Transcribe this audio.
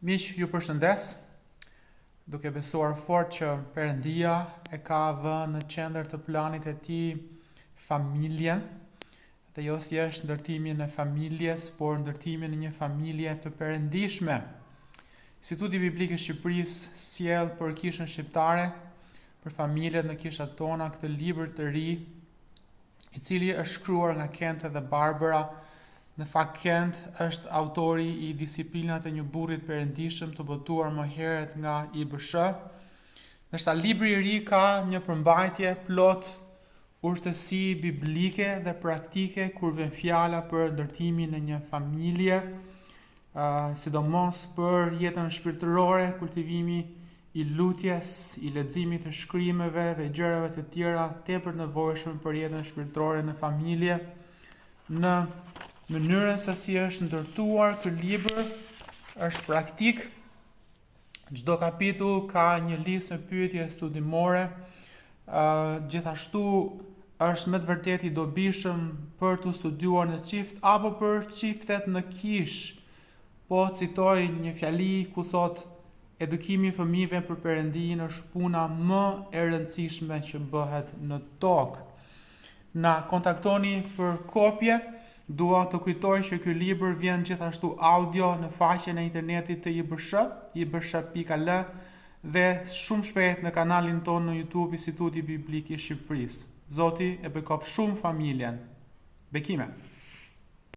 Miq, ju përshëndes, duke besuar fort që Perëndia e ka vënë në qendër të planit e tij familjen, dhe jo thjesht ndërtimin e familjes, por ndërtimin e një familje të perëndishme. Instituti Biblik i Shqipërisë sjell për kishën shqiptare, për familjet në kishat tona, këtë libër të ri, i cili është shkruar nga Kent dhe Barbara. Në fakt Kent është autori i disiplinat e një burrit perëndishëm të botuar më herët nga IBSH. Ndërsa libri i ri ka një përmbajtje plot urtësi biblike dhe praktike kur vjen fjala për ndërtimin e një familje, sidomos për jetën shpirtërore, kultivimi i lutjes, i leximit të shkrimeve dhe gjërave të tjera tepër nevojshme për jetën shpirtërore në familje. Në mënyrën se si është ndërtuar ky libër është praktik. Çdo kapitull ka një listë me pyetje studimore. Gjithashtu është me të vërtetë i dobishëm për të studiuar në çift apo për çiftet në kishë. Po citoj një fjali ku thot: edukimi i fëmijëve për Perëndinë është puna më e rëndësishme që bëhet në tokë. Na kontaktoni për kopje. Dua të kujtoj që ky libër vjen gjithashtu audio në faqen e internetit të IBSH, ibsh.al, dhe shumë shpejt në kanalin tonë në YouTube, Instituti Biblik i Shqipërisë. Zoti e bekofsh shumë familjen. Bekime.